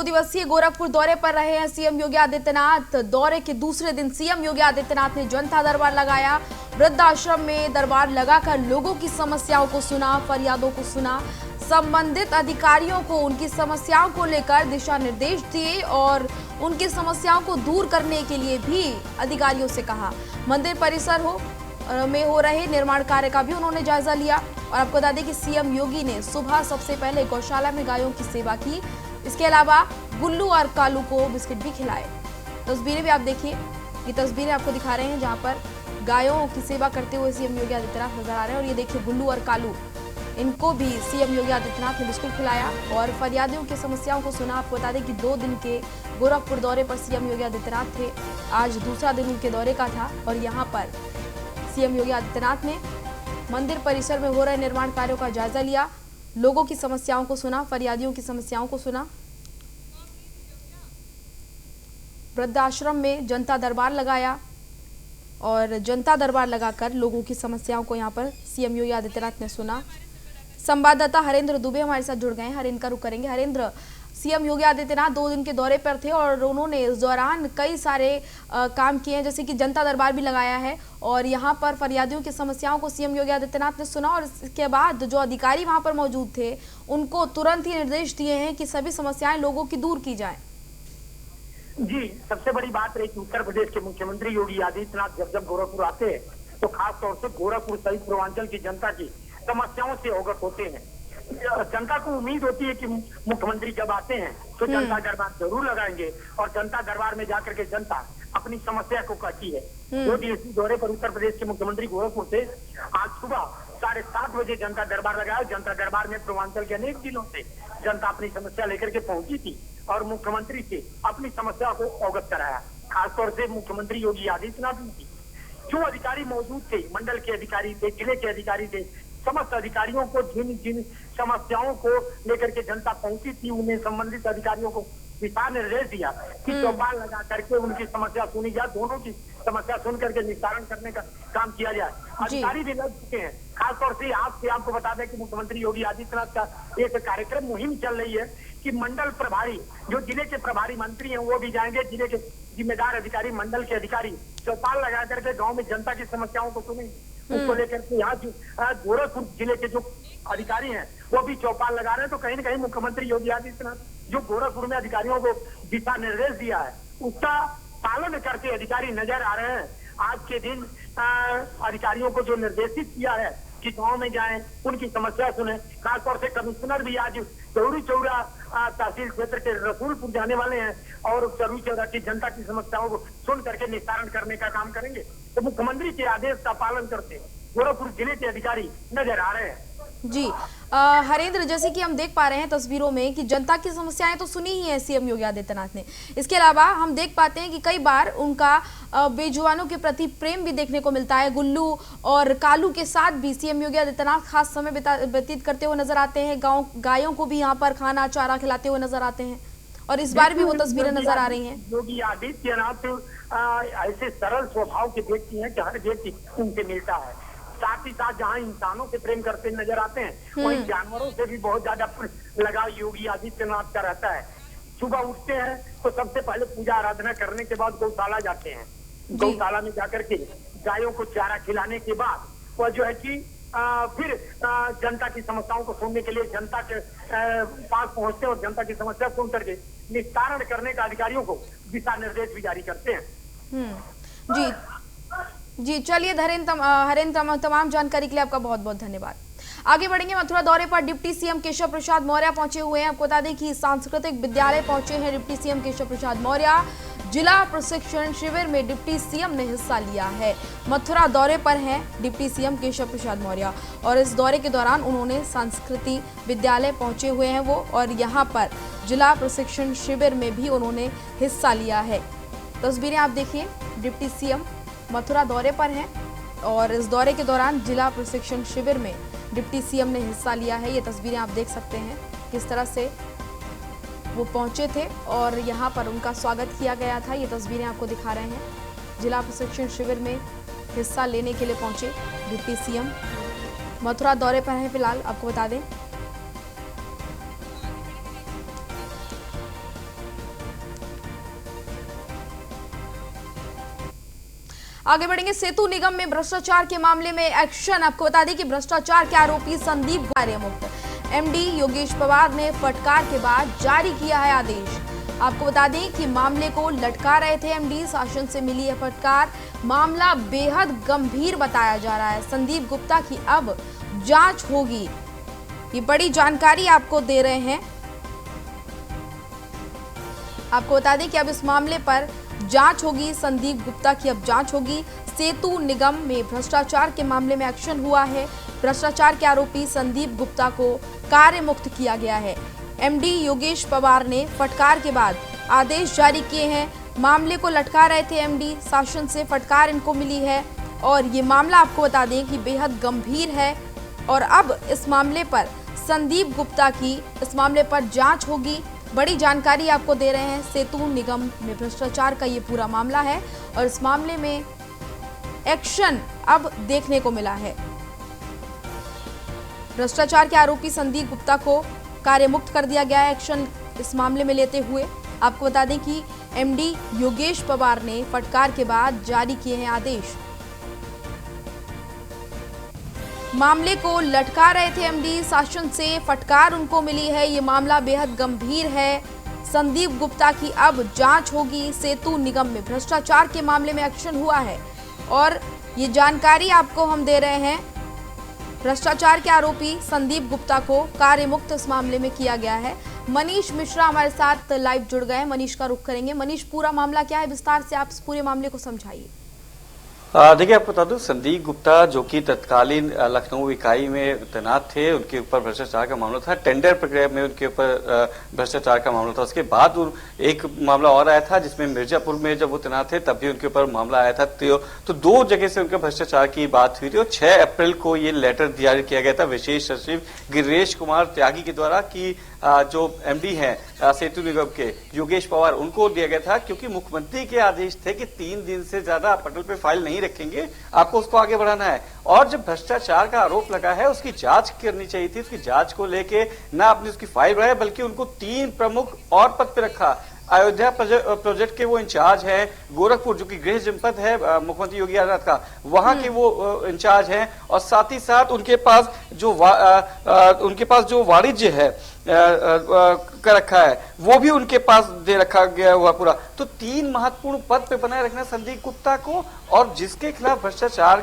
दिवसीय गोरखपुर दौरे पर रहे हैं सीएम योगी आदित्यनाथ। दौरे के दूसरे दिन सीएम योगी आदित्यनाथ ने जनता दरबार लगाया। वृद्धाश्रम में दरबार लगाकर लोगों की समस्याओं को सुना, फरियादों को सुना, संबंधित अधिकारियों को उनकी समस्याओं को लेकर दिशा निर्देश दिए और उनकी समस्याओं को दूर करने के लिए भी अधिकारियों से कहा। मंदिर परिसर में हो रहे निर्माण कार्य का भी उन्होंने जायजा लिया। और आपको बता दें कि सीएम योगी ने सुबह सबसे पहले गौशाला में गायों की सेवा की। इसके अलावा गुल्लू और कालू को बिस्किट भी खिलाए। तस्वीरें भी आप देखिए, ये तस्वीरें आपको दिखा रहे हैं जहां पर गायों की सेवा करते हुए सीएम योगी आदित्यनाथ नजर आ रहे हैं। और ये देखिए गुल्लू और कालू, इनको भी सीएम योगी आदित्यनाथ ने बिस्कुट खिलाया और फरियादियों की समस्याओं को सुना। आपको बता दें कि 2 दिन के गोरखपुर दौरे पर सीएम योगी आदित्यनाथ थे। आज दूसरा दिन उनके दौरे का था और यहाँ पर सीएम योगी आदित्यनाथ ने मंदिर परिसर में हो रहे निर्माण कार्यों का जायजा लिया, लोगों की समस्याओं को सुना, फरियादियों की समस्याओं को सुना। वृद्धाश्रम में जनता दरबार लगाया और जनता दरबार लगाकर लोगों की समस्याओं को यहाँ पर सीएम योगी आदित्यनाथ ने सुना। संवाददाता हरेंद्र दुबे हमारे साथ जुड़ गए हैं, हरेंद्र का रुख करेंगे। हरेंद्र, सीएम योगी आदित्यनाथ 2 दिन के दौरे पर थे और उन्होंने इस दौरान कई सारे काम किए हैं, जैसे कि जनता दरबार भी लगाया है और यहाँ पर फरियादियों की समस्याओं को सीएम योगी आदित्यनाथ ने सुना। और इसके बाद जो अधिकारी वहाँ पर मौजूद थे उनको तुरंत ही निर्देश दिए हैं कि सभी समस्याएं लोगों की दूर की जाए। जी, सबसे बड़ी बात रही कि उत्तर प्रदेश के मुख्यमंत्री योगी आदित्यनाथ जब गोरखपुर आते हैं तो खास तौर से गोरखपुर सहित पूर्वांचल की जनता की समस्याओं से अवगत होते हैं। जनता को उम्मीद होती है कि मुख्यमंत्री जब आते हैं तो जनता दरबार जरूर लगाएंगे और जनता दरबार में जाकर के जनता अपनी समस्या को कहती है। 2 दिवसीय दौरे पर उत्तर प्रदेश के मुख्यमंत्री गोरखपुर से आज सुबह 7:30 बजे जनता दरबार लगाया। जनता दरबार में पूर्वांचल के अनेक जिलों से जनता अपनी समस्या लेकर के पहुंची थी और मुख्यमंत्री से अपनी समस्या को अवगत कराया। खासतौर से मुख्यमंत्री योगी आदित्यनाथ ने जो अधिकारी मौजूद थे, मंडल के अधिकारी थे, जिले के अधिकारी थे, समस्त अधिकारियों को जिन जिन समस्याओं को लेकर के जनता पहुंची थी उन्हें संबंधित अधिकारियों को दिशा निर्देश दिया कि चौपाल लगा करके उनकी समस्या सुनी जाए, दोनों की समस्या सुन करके निस्तारण करने का काम किया जाए। अधिकारी भी लग चुके हैं। खासतौर से आज से आपको बता दें कि मुख्यमंत्री योगी आदित्यनाथ का एक कार्यक्रम मुहिम चल रही है कि मंडल प्रभारी, जो जिले के प्रभारी मंत्री हैं वो भी जाएंगे, जिले के जिम्मेदार अधिकारी, मंडल के अधिकारी चौपाल लगा करके गाँव में जनता की समस्याओं को सुनेंगे। उसको लेकर के यहाँ जो गोरखपुर जिले के जो अधिकारी हैं वो भी चौपाल लगा रहे हैं। तो कहीं न कहीं मुख्यमंत्री योगी आदित्यनाथ जो गोरखपुर में अधिकारियों को दिशा निर्देश दिया है उसका पालन करते अधिकारी नजर आ रहे हैं। आज के दिन अधिकारियों को जो निर्देशित किया है कि गांव में जाएं, उनकी समस्या सुने। खासतौर से कमिश्नर भी आज चौरी चौरा तहसील क्षेत्र के रसूलपुर जाने वाले हैं और चौरी चौरा की जनता की समस्याओं को सुन करके निस्तारण करने का काम करेंगे। तो मुख्यमंत्री के आदेश का पालन करते गोरखपुर जिले के अधिकारी नजर आ रहे हैं। जी हरेंद्र, जैसे कि हम देख पा रहे हैं तस्वीरों में कि जनता की समस्याएं तो सुनी ही है सीएम योगी आदित्यनाथ ने। इसके अलावा हम देख पाते हैं कि कई बार उनका बेजुबानों के प्रति प्रेम भी देखने को मिलता है। गुल्लू और कालू के साथ भी सीएम योगी आदित्यनाथ खास समय व्यतीत करते हुए नजर आते हैं। गायों को भी यहाँ पर खाना चारा खिलाते हुए नजर आते हैं और इस बार भी वो तस्वीरें नजर आ रही हैं। योगी आदित्यनाथ ऐसे सरल स्वभाव के व्यक्ति हैं कि हर व्यक्ति उनसे मिलता है। साथ ही साथ जहाँ इंसानों से प्रेम करते नजर आते हैं वहीं जानवरों से भी बहुत ज्यादा लगाव योगी आदित्यनाथ का रहता है। सुबह उठते हैं तो सबसे पहले पूजा आराधना करने के बाद गौशाला जाते हैं। गौशाला में जाकर के गायों को चारा खिलाने के बाद वह जो है कि फिर जनता की समस्याओं को सुनने के लिए जनता के पास पहुंचते हैं और जनता की समस्या सुन करके निस्तारण करने का अधिकारियों को दिशा निर्देश भी जारी करते हैं। जी चलिए हरेंद्र, तमाम जानकारी के लिए आपका बहुत बहुत धन्यवाद। आगे बढ़ेंगे। मथुरा दौरे पर डिप्टी सीएम केशव प्रसाद मौर्य पहुंचे हुए हैं। आपको बता दें कि सांस्कृतिक विद्यालय पहुंचे हैं डिप्टी सीएम केशव प्रसाद मौर्य। जिला प्रशिक्षण शिविर में डिप्टी सीएम ने हिस्सा लिया है। मथुरा दौरे पर हैं डिप्टी सीएम केशव प्रसाद मौर्य और इस दौरे के दौरान उन्होंने सांस्कृतिक विद्यालय पहुंचे हुए हैं वो, और यहाँ पर जिला प्रशिक्षण शिविर में भी उन्होंने हिस्सा लिया है। तस्वीरें आप देखिए, डिप्टी सीएम मथुरा दौरे पर हैं और इस दौरे के दौरान जिला प्रशिक्षण शिविर में डिप्टी सीएम ने हिस्सा लिया है। ये तस्वीरें आप देख सकते हैं किस तरह से वो पहुंचे थे और यहाँ पर उनका स्वागत किया गया था। ये तस्वीरें आपको दिखा रहे हैं। जिला प्रशिक्षण शिविर में हिस्सा लेने के लिए पहुंचे डिप्टी सीएम मथुरा दौरे पर हैं फिलहाल। आपको बता दें आगे बढ़ेंगे। सेतु निगम में भ्रष्टाचार के मामले में एक्शन। आपको बता दें कि भ्रष्टाचार के आरोपी संदीप कार्यमुक्त। एमडी योगेश पवार ने फटकार के बाद जारी किया है आदेश। आपको बता दें कि मामले को लटका रहे थे एमडी, शासन से मिली है फटकार। मामला बेहद गंभीर बताया जा रहा है। संदीप गुप्ता की अब जांच होगी, ये बड़ी जानकारी आपको दे रहे हैं। आपको बता दें कि अब इस मामले पर जांच होगी, संदीप गुप्ता की अब जांच होगी। सेतु निगम में भ्रष्टाचार के मामले में एक्शन हुआ है। भ्रष्टाचार के आरोपी संदीप गुप्ता को कार्य मुक्त किया गया है। एमडी योगेश पवार ने फटकार के बाद आदेश जारी किए हैं। मामले को लटका रहे थे एमडी, शासन से फटकार इनको मिली है और ये मामला आपको बता दें कि बेहद गंभीर है और अब इस मामले पर संदीप गुप्ता की इस मामले पर जांच होगी। बड़ी जानकारी आपको दे रहे हैं। सेतु निगम में भ्रष्टाचार का ये पूरा मामला है और इस मामले में एक्शन अब देखने को मिला है। भ्रष्टाचार के आरोपी संदीप गुप्ता को कार्य मुक्त कर दिया गया है एक्शन इस मामले में लेते हुए। आपको बता दें कि एमडी योगेश पवार ने फटकार के बाद जारी किए हैं आदेश। मामले को लटका रहे थे एमडी, शासन से फटकार उनको मिली है। ये मामला बेहद गंभीर है। संदीप गुप्ता की अब जांच होगी। सेतु निगम में भ्रष्टाचार के मामले में एक्शन हुआ है और ये जानकारी आपको हम दे रहे हैं। भ्रष्टाचार के आरोपी संदीप गुप्ता को कार्य मुक्त इस मामले में किया गया है। मनीष मिश्रा हमारे साथ लाइव जुड़ गए हैं। मनीष का रुख करेंगे। मनीष, पूरा मामला क्या है, विस्तार से आप इस पूरे मामले को समझाइए। देखिए, आपको बता दूं, संदीप गुप्ता जो कि तत्कालीन लखनऊ इकाई में तैनात थे, उनके ऊपर भ्रष्टाचार का मामला था। टेंडर प्रक्रिया में उनके ऊपर भ्रष्टाचार का मामला था। उसके बाद एक मामला और आया था जिसमें मिर्जापुर में जब वो तैनात थे तब भी उनके ऊपर मामला आया था। तो दो जगह से उनके भ्रष्टाचार की बात हुई थी और 6 अप्रैल को ये लेटर जारी किया गया था विशेष सचिव गिरीश कुमार त्यागी के द्वारा कि जो एमडी हैं सेतु निगम के योगेश पवार, उनको दिया गया था क्योंकि मुख्यमंत्री के आदेश थे कि 3 दिन से ज्यादा आप पटल पे फाइल नहीं रखेंगे, आपको उसको आगे बढ़ाना है। और जब भ्रष्टाचार का आरोप लगा है उसकी जांच करनी चाहिए थी। उसकी जांच को लेके ना आपने उसकी फाइल बढ़ाई बल्कि उनको 3 प्रमुख और पद पे रखा। अयोध्या प्रोजेक्ट के वो इंचार्ज हैं, गोरखपुर जो कि गृह जनपद है मुख्यमंत्री योगी आदित्यनाथ का, वहां के वो इंचार्ज हैं और साथ ही साथ उनके पास जो वाणिज्य है कर रखा है वो भी उनके पास दे रखा गया हुआ पूरा। तो 3 महत्वपूर्ण पद पे बनाए रखना संदीप गुप्ता को, और जिसके खिलाफ भ्रष्टाचार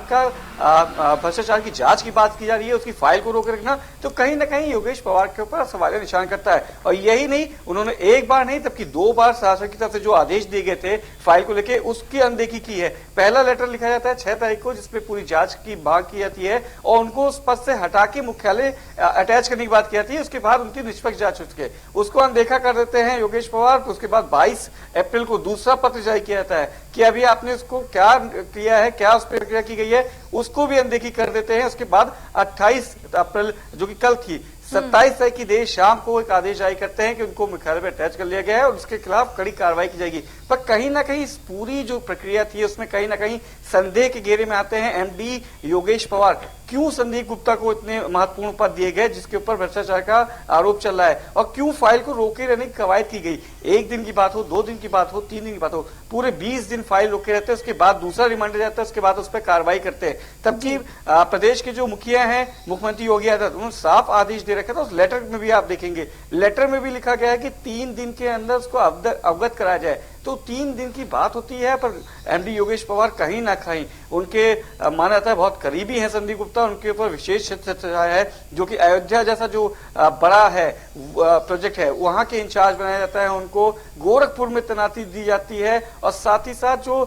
की जांच की बात की जा रही है उसकी फाइल को रोके रखना, तो कहीं ना कहीं योगेश पवार के ऊपर सवालिया निशान करता है। और यही नहीं, उन्होंने एक बार नहीं बल्कि 2 बार शासन की तरफ से जो आदेश दिए गए थे फाइल को लेकर उसकी अनदेखी की है। पहला लेटर लिखा जाता है 6 तारीख को जिसमें पूरी जांच की मांग की जाती है और उनको उस पद से हटा के मुख्यालय अटैच करने की बात की जाती है। उसके बाद उनकी निष्पक्ष जांच हो सके उसको अनदेखा कर देते हैं योगेश पवार। उसके बाद 22 अप्रैल को दूसरा पत्र जारी किया जाता है कि अभी आपने उसको क्या किया है, क्या उस पर प्रक्रिया की गई है, उसको भी अनदेखी कर देते हैं। उसके बाद 28 अप्रैल जो कि कल थी, 27 तारीख की देर शाम को एक आदेश जारी करते हैं कि उनको मुख्यालय में अटैच कर लिया गया है और उसके खिलाफ कड़ी कार्रवाई की जाएगी। पर कहीं ना कहीं इस पूरी जो प्रक्रिया थी उसमें कहीं ना कहीं संदेह के घेरे में आते हैं एमडी योगेश पवार। क्यों संदीप गुप्ता को इतने महत्वपूर्ण पद दिए गए जिसके ऊपर भ्रष्टाचार का आरोप चल रहा है, और क्यों फाइल को रोके रहने की कवायद की गई। 1 दिन की बात हो, 2 दिन की बात हो, 3 दिन की बात हो, पूरे 20 दिन फाइल रोके रहते हैं। उसके बाद दूसरा रिमांडर जाता है, उसके बाद उस पर कार्रवाई करते हैं। तबकि प्रदेश के जो मुखिया हैं मुख्यमंत्री योगी आदित्यनाथ, उन्होंने साफ आदेश दे रखा था। उस लेटर में भी आप देखेंगे, लेटर में भी लिखा गया है कि 3 दिन के अंदर उसको अवगत कराया जाए। तो 3 दिन की बात होती है, पर एमडी योगेश पवार कहीं ना कहीं उनके माना जाता है बहुत करीबी हैं संदीप गुप्ता। उनके ऊपर विशेष क्षेत्र है जो कि अयोध्या जैसा जो बड़ा है प्रोजेक्ट है वहां के इंचार्ज बनाया जाता है। उनको गोरखपुर में तैनाती दी जाती है और साथ ही साथ जो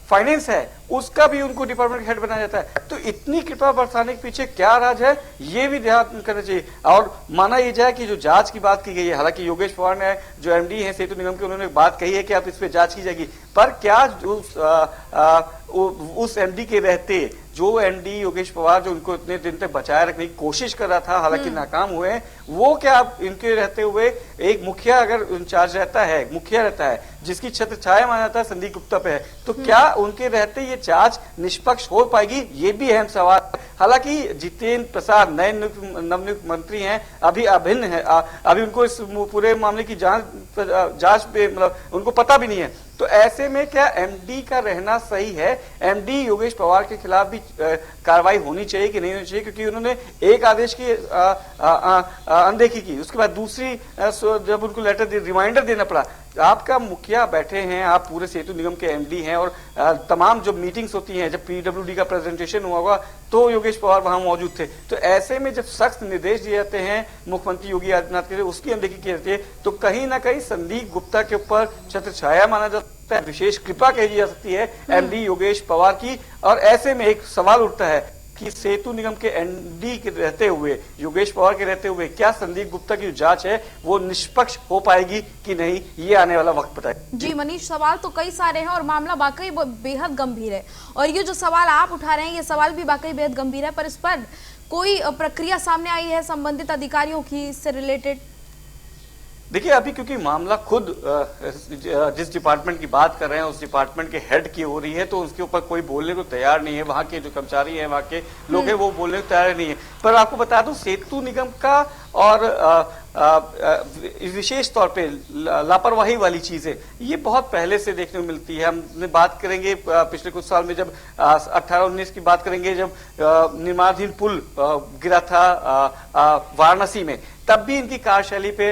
फाइनेंस है उसका भी उनको डिपार्टमेंट हेड बनाया जाता है। तो इतनी कृपा बरसाने के पीछे क्या राज है, ये भी ध्यान करना चाहिए। और माना यह जाए कि जो जांच की बात की गई है, हालांकि योगेश पवार ने जो एमडी है सेतु निगम के, उन्होंने बात कही है कि आप इस पे जांच की जाएगी, पर क्या उस एमडी के रहते जो एमडी योगेश पवार जो उनको इतने दिन तक बचाए रखने की कोशिश कर रहा था, हालांकि नाकाम हुए, वो क्या इनके रहते हुए एक मुखिया अगर इंचार्ज रहता है, मुखिया रहता है जिसकी छत्र छाया माना जाता है संदीप गुप्ता पे है, तो क्या उनके रहते ये जांच निष्पक्ष हो पाएगी, ये भी अहम सवाल। हालांकि जितेंद्र प्रसाद नए नवनियुक्त मंत्री हैं, अभी अभिन्न है, अभी उनको इस पूरे मामले की जांच पे मतलब उनको पता भी नहीं है। तो ऐसे में क्या एमडी का रहना सही है? एमडी योगेश पवार के खिलाफ भी कार्रवाई होनी चाहिए कि नहीं होनी चाहिए? क्योंकि उन्होंने एक आदेश की अनदेखी की, उसके बाद दूसरी जब उनको लेटर रिमाइंडर देना पड़ा। आपका मुखिया बैठे हैं, आप पूरे सेतु निगम के एमडी हैं, और तमाम जो मीटिंग्स होती हैं, जब पीडब्ल्यूडी का प्रेजेंटेशन हुआ होगा तो योगेश पवार वहां मौजूद थे। तो ऐसे में जब सख्त निर्देश दिए जाते हैं मुख्यमंत्री योगी आदित्यनाथ के लिए, उसकी अनदेखी की जाती है, तो कहीं ना कहीं संदीप गुप्ता के ऊपर छत्र छाया माना जाता है, विशेष कृपा कही जा सकती है एमडी योगेश पवार की। और ऐसे में एक सवाल उठता है कि सेतु निगम के एमडी के रहते हुए, योगेश पवार के रहते हुए, क्या संदीप गुप्ता की जो जांच है वो निष्पक्ष हो पाएगी कि नहीं, ये आने वाला वक्त बताएगा। जी मनीष, सवाल तो कई सारे हैं और मामला वाकई बेहद गंभीर है, और ये जो सवाल आप उठा रहे हैं ये सवाल भी वाकई बेहद गंभीर है, पर इस पर कोई प्रक्रिया सामने आई है संबंधित अधिकारियों की इससे रिलेटेड? देखिए, अभी क्योंकि मामला खुद जिस डिपार्टमेंट की बात कर रहे हैं उस डिपार्टमेंट के हेड की हो रही है, तो उसके ऊपर कोई बोलने को तैयार नहीं है। वहां के जो कर्मचारी हैं, वहां के लोग हैं, वो बोलने को तैयार नहीं है। पर आपको बता दूं, सेतु निगम का और विशेश तौर पे लापरवाही वाली चीजें ये बहुत पहले से देखने को मिलती है। हम बात करेंगे पिछले कुछ साल में, जब 18-19 की बात करेंगे, जब निर्माणाधीन पुल गिरा था वाराणसी में, तब भी इनकी कार्यशैली पे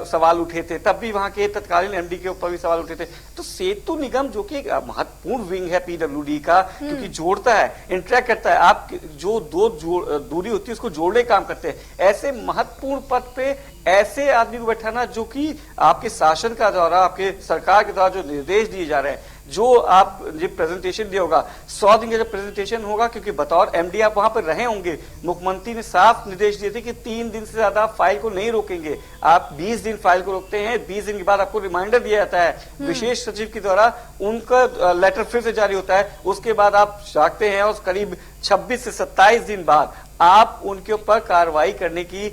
सवाल उठे थे, तब भी वहां के तत्कालीन एमडी के ऊपर भी सवाल उठे थे। तो सेतु निगम जो कि एक महत्वपूर्ण विंग है पीडब्ल्यूडी का, क्योंकि जोड़ता है, इंटरेक्ट करता है, आप जो दूरी होती है उसको जोड़ने काम करते हैं, ऐसे महत्वपूर्ण पद पे ऐसे आदमी को बैठाना जो कि आपके शासन का द्वारा, आपके सरकार के द्वारा जो निर्देश दिए जा रहे हैं, जो आप जो प्रेजेंटेशन दिया होगा, 100 दिन का जब प्रेजेंटेशन होगा, क्योंकि बतौर एमडी आप वहां पर रहे होंगे, मुख्यमंत्री ने साफ निर्देश दिए थे कि 3 दिन से ज्यादा फाइल को नहीं रोकेंगे। आप 20 दिन फाइल को रोकते हैं, 20 दिन के बाद आपको रिमाइंडर दिया जाता है विशेष सचिव के द्वारा, उनका लेटर फिर से जारी होता है, उसके बाद आप जागते हैं और करीब 26 से 27 दिन बाद आप उनके ऊपर कार्रवाई करने की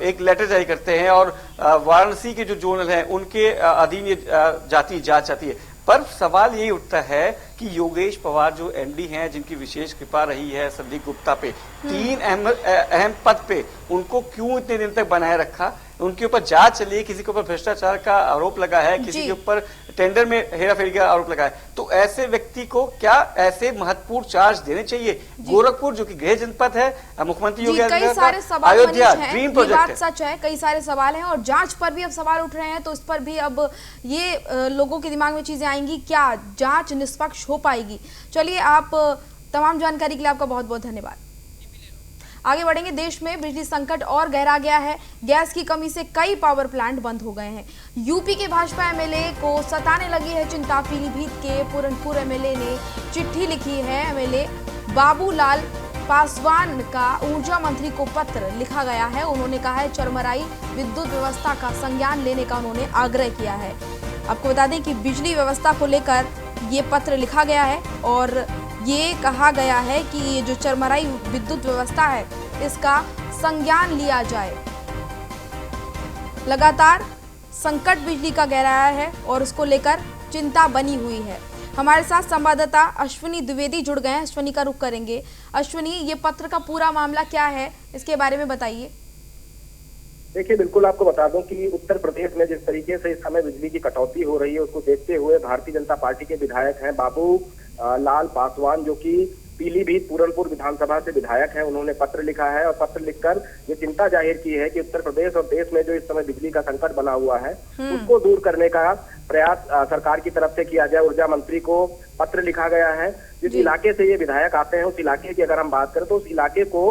एक लेटर जारी करते हैं, और वाराणसी के जो जोनल हैं उनके अधीन ये जांच आती है। पर सवाल यही उठता है कि योगेश पवार जो एमडी हैं, जिनकी विशेष कृपा रही है संदीप गुप्ता पे, 3 अहम पद पे उनको क्यों इतने दिन तक बनाए रखा? उनके ऊपर जांच चली है, किसी के ऊपर भ्रष्टाचार का आरोप लगा है, किसी के ऊपर टेंडर में हेराफेरी का आरोप लगा है। तो ऐसे व्यक्ति को क्या ऐसे महत्वपूर्ण चार्ज देने चाहिए? गोरखपुर जो कि गृह जनपद है, मुख्यमंत्री योगी आदित्यनाथ, अयोध्या ड्रीम प्रोजेक्ट है, सच है, कई सारे सवाल हैं और जांच पर भी अब सवाल उठ रहे हैं, तो इस पर भी अब ये लोगों के दिमाग में चीजें आएंगी, क्या जांच निष्पक्ष हो पाएगी? चलिए, आप तमाम जानकारी के लिए आपका बहुत बहुत धन्यवाद। आगे बढ़ेंगे। देश में बिजली संकट और गहरा गया है। गैस की कमी से कई पावर प्लांट बंद हो गए हैं। यूपी के भाजपा एमएलए को सताने लगी है चिंता। पीलीभीत के पूरनपुर एमएलए ने चिट्ठी लिखी है। एमएलए बाबूलाल पासवान का ऊर्जा मंत्री को पत्र लिखा गया है। उन्होंने कहा है चरमराई विद्युत व्यवस्था का संज्ञान लेने का उन्होंने आग्रह किया है। आपको बता दें कि बिजली व्यवस्था को लेकर ये पत्र लिखा गया है और ये कहा गया है कि ये जो चरमराई विद्युत व्यवस्था है इसका संज्ञान लिया जाए। लगातार संकट बिजली का गहराया है और उसको लेकर चिंता बनी हुई है। हमारे साथ संवाददाता अश्विनी द्विवेदी जुड़ गए हैं। अश्विनी का रुख करेंगे। अश्विनी, ये पत्र का पूरा मामला क्या है, इसके बारे में बताइए। देखिए, बिल्कुल आपको बता दूं कि उत्तर प्रदेश में जिस तरीके से इस समय बिजली की कटौती हो रही है उसको देखते हुए भारतीय जनता पार्टी के विधायक हैं बाबू लाल पासवान, जो कि पीलीभीत पूरनपुर विधानसभा से विधायक हैं, उन्होंने पत्र लिखा है और पत्र लिखकर ये चिंता जाहिर की है कि उत्तर प्रदेश और देश में जो इस समय बिजली का संकट बना हुआ है उसको दूर करने का प्रयास सरकार की तरफ से किया जाए। ऊर्जा मंत्री को पत्र लिखा गया है। जिस इलाके से ये विधायक आते हैं उस इलाके की अगर हम बात करें तो उस इलाके को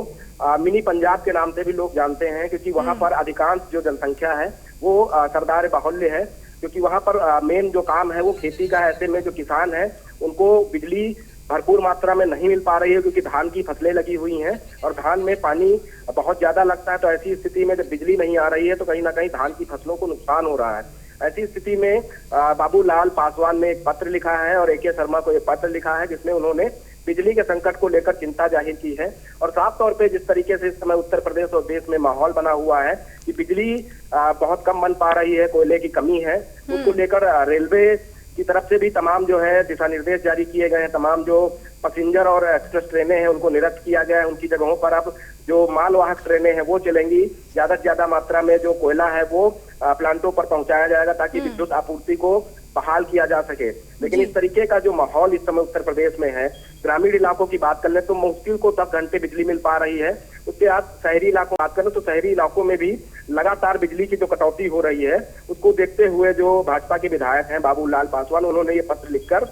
मिनी पंजाब के नाम से भी लोग जानते हैं, क्योंकि वहां पर अधिकांश जो जनसंख्या है वो सरदार बाहुल्य है, क्योंकि वहां पर मेन जो काम है वो खेती का है। ऐसे में जो किसान है उनको बिजली भरपूर मात्रा में नहीं मिल पा रही है, क्योंकि धान की फसलें लगी हुई हैं और धान में पानी बहुत ज्यादा लगता है। तो ऐसी स्थिति में जब बिजली नहीं आ रही है तो कहीं ना कहीं धान की फसलों को नुकसान हो रहा है। ऐसी स्थिति में बाबूलाल पासवान ने एक पत्र लिखा है और AK शर्मा को एक पत्र लिखा है जिसमें उन्होंने बिजली के संकट को लेकर चिंता जाहिर की है। और साफ तौर पे जिस तरीके से इस समय उत्तर प्रदेश और देश में माहौल बना हुआ है कि बिजली बहुत कम बन पा रही है, कोयले की कमी है, उसको लेकर रेलवे की तरफ से भी तमाम जो है दिशा निर्देश जारी किए गए हैं। तमाम जो पैसेंजर और एक्सप्रेस ट्रेनें हैं उनको निरस्त किया गया है। उनकी जगहों पर अब जो मालवाहक ट्रेनें हैं वो चलेंगी। ज्यादा से ज्यादा मात्रा में जो कोयला है वो प्लांटों पर पहुंचाया जाएगा ताकि विद्युत आपूर्ति को बहाल किया जा सके। लेकिन इस तरीके का जो माहौल इस समय उत्तर प्रदेश में है, ग्रामीण इलाकों की बात कर ले तो मुश्किल को 10 घंटे बिजली मिल पा रही है। उसके बाद शहरी इलाकों बात करें तो शहरी इलाकों में भी लगातार बिजली की जो कटौती हो रही है उसको देखते हुए जो भाजपा के विधायक हैं बाबूलाल पासवान, उन्होंने ये पत्र लिखकर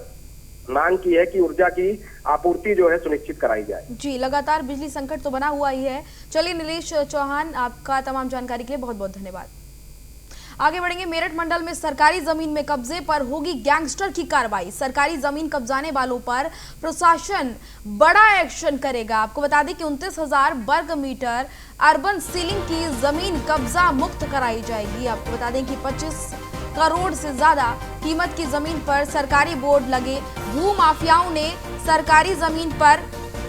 मांग की है कि ऊर्जा की आपूर्ति जो है सुनिश्चित कराई जाए। जी, लगातार बिजली संकट तो बना हुआ ही है। चलिए नीलेश चौहान, आपका तमाम जानकारी के लिए बहुत बहुत धन्यवाद। आगे बढ़ेंगे। मेरठ मंडल में सरकारी जमीन में कब्जे पर होगी गैंगस्टर की कार्रवाई। सरकारी जमीन कब्जाने वालों पर प्रशासन बड़ा एक्शन करेगा। आपको बता दें कि 29,000 वर्ग मीटर अर्बन सीलिंग की जमीन कब्जा मुक्त कराई जाएगी। आपको बता दें कि 25 करोड़ से ज्यादा कीमत की जमीन पर सरकारी बोर्ड लगे। भू माफियाओं ने सरकारी जमीन पर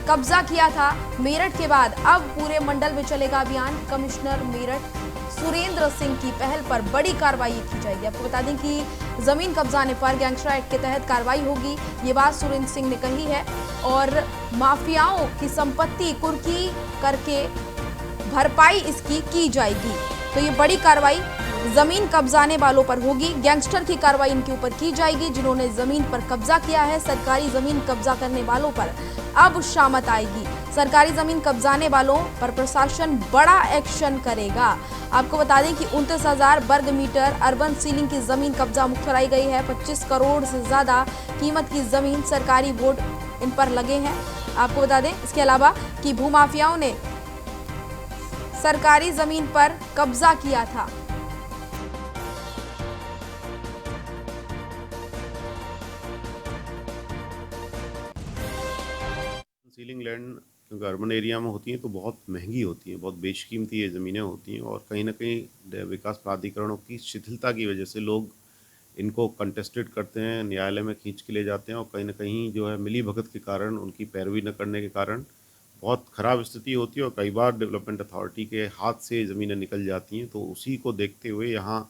कब्जा किया था। मेरठ के बाद अब पूरे मंडल में चलेगा अभियान। कमिश्नर मेरठ सुरेंद्र सिंह की पहल पर बड़ी कार्रवाई की जाएगी। आपको बता दें कि जमीन कब्जाने पर गैंगस्टर एक्ट के तहत कार्रवाई होगी। ये बात सुरेंद्र सिंह ने कही है और माफियाओं की संपत्ति कुर्की करके भरपाई इसकी की जाएगी। तो ये बड़ी कार्रवाई जमीन कब्जाने वालों पर होगी। गैंगस्टर की कार्रवाई इनके ऊपर की जाएगी जिन्होंने जमीन पर कब्जा किया है। सरकारी जमीन कब्जा करने वालों पर अब शामत आएगी। सरकारी जमीन कब्जाने वालों पर प्रशासन बड़ा एक्शन करेगा। आपको बता दें कि 29,000 वर्ग मीटर अर्बन सीलिंग की जमीन कब्जा मुक्त कराई गई है। 25 करोड़ से ज्यादा कीमत की जमीन सरकारी बोर्ड इन पर लगे हैं। आपको बता दें इसके अलावा कि भूमाफियाओं ने सरकारी जमीन पर कब्जा किया था। सीलिंग लैंड क्योंकि अर्बन एरिया में होती हैं तो बहुत महंगी होती हैं, बहुत बेशकीमती ये ज़मीनें होती हैं और कहीं ना कहीं विकास प्राधिकरणों की शिथिलता की वजह से लोग इनको कंटेस्टेड करते हैं, न्यायालय में खींच के ले जाते हैं और कहीं ना कहीं जो है मिली भगत के कारण, उनकी पैरवी न करने के कारण बहुत ख़राब स्थिति होती है और कई बार डेवलपमेंट अथॉरिटी के हाथ से ज़मीनें निकल जाती हैं। तो उसी को देखते हुए यहाँ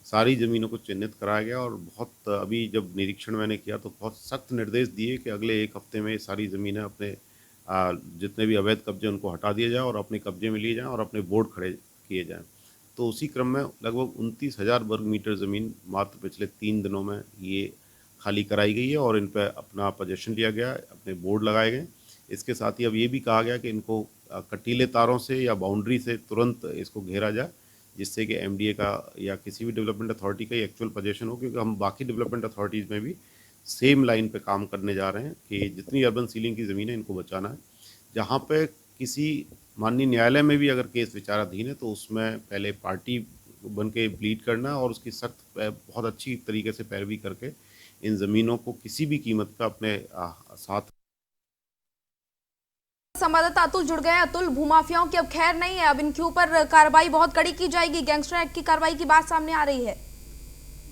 सारी ज़मीनों को चिन्हित कराया गया और बहुत अभी जब निरीक्षण मैंने किया तो बहुत सख्त निर्देश दिए कि अगले 1 हफ्ते में सारी ज़मीनें अपने जितने भी अवैध कब्जे उनको हटा दिए जाए और अपने कब्जे में लिए जाएं और अपने बोर्ड खड़े किए जाएं। तो उसी क्रम में लगभग 29,000 वर्ग मीटर ज़मीन मात्र पिछले 3 दिनों में ये खाली कराई गई है और इन पर अपना पोजीशन लिया गया, अपने बोर्ड लगाए गए। इसके साथ ही अब ये भी कहा गया कि इनको कटीले तारों से या बाउंड्री से तुरंत इसको घेरा जाए जिससे कि MDA का या किसी भी डेवलपमेंट अथॉरिटी का एक्चुअल पोजीशन हो, क्योंकि हम बाकी डेवलपमेंट अथॉरिटीज़ में भी सेम लाइन पे काम करने जा रहे हैं कि जितनी अर्बन सीलिंग की ज़मीन है इनको बचाना है। जहाँ पे किसी माननीय न्यायालय में भी अगर केस विचाराधीन है तो उसमें पहले पार्टी बन के प्लीड करना और उसकी सख्त बहुत अच्छी तरीके से पैरवी करके इन ज़मीनों को किसी भी कीमत पर अपने साथ। संवाददाता अतुल जुड़ गए। अतुल, भूमाफियाओं की अब खैर नहीं है, अब इनके ऊपर कार्रवाई बहुत कड़ी की जाएगी। गैंगस्टर एक्ट की कार्रवाई की बात सामने आ रही है।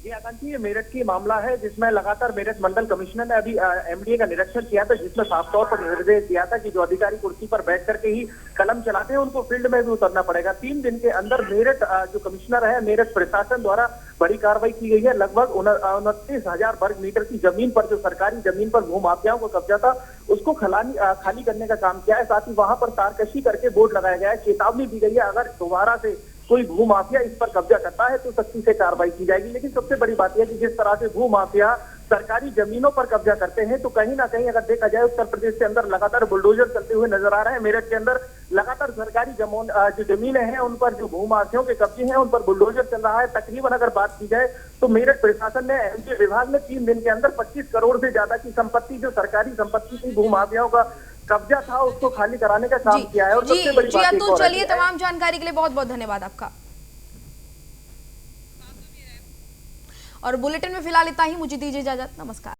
जी आकांक्षी, ये मेरठ की मामला है जिसमें लगातार मेरठ मंडल कमिश्नर ने अभी MDA का निरीक्षण किया था जिसमें साफ तौर पर निर्देश दिया था कि जो अधिकारी कुर्सी पर बैठ करके ही कलम चलाते हैं उनको फील्ड में भी उतरना पड़ेगा। 3 दिन के अंदर मेरठ जो कमिश्नर है, मेरठ प्रशासन द्वारा बड़ी कार्रवाई की गई है। लगभग 29,000 वर्ग मीटर की जमीन पर जो सरकारी जमीन पर भूमाफियाओं को कब्जा था उसको खाली करने का काम किया है। साथ ही वहां पर तारकशी करके बोर्ड लगाया गया है। चेतावनी दी गई है अगर दोबारा से कोई भूमाफिया इस पर कब्जा करता है तो सख्ती से कार्रवाई की जाएगी। लेकिन सबसे बड़ी बात यह कि जिस तरह से भूमाफिया सरकारी जमीनों पर कब्जा करते हैं तो कहीं ना कहीं अगर देखा जाए उत्तर प्रदेश के अंदर लगातार बुलडोजर चलते हुए नजर आ रहे हैं। मेरठ के अंदर लगातार सरकारी जो जमीनें हैं उन पर जो भूमाफियों के कब्जे हैं उन पर बुलडोजर चल रहा है। तकरीबन अगर बात की जाए तो मेरठ प्रशासन ने MDA विभाग ने 3 दिन के अंदर 25 करोड़ से ज्यादा की संपत्ति, जो सरकारी संपत्ति थी भूमाफियाओं का कब्जा था, उसको खाली कराने का काम किया है। और सबसे बड़ी बात अतुल, चलिए तमाम जानकारी के लिए बहुत बहुत धन्यवाद आपका। और बुलेटिन में फिलहाल इतना ही, मुझे दीजिए इजाजत, नमस्कार।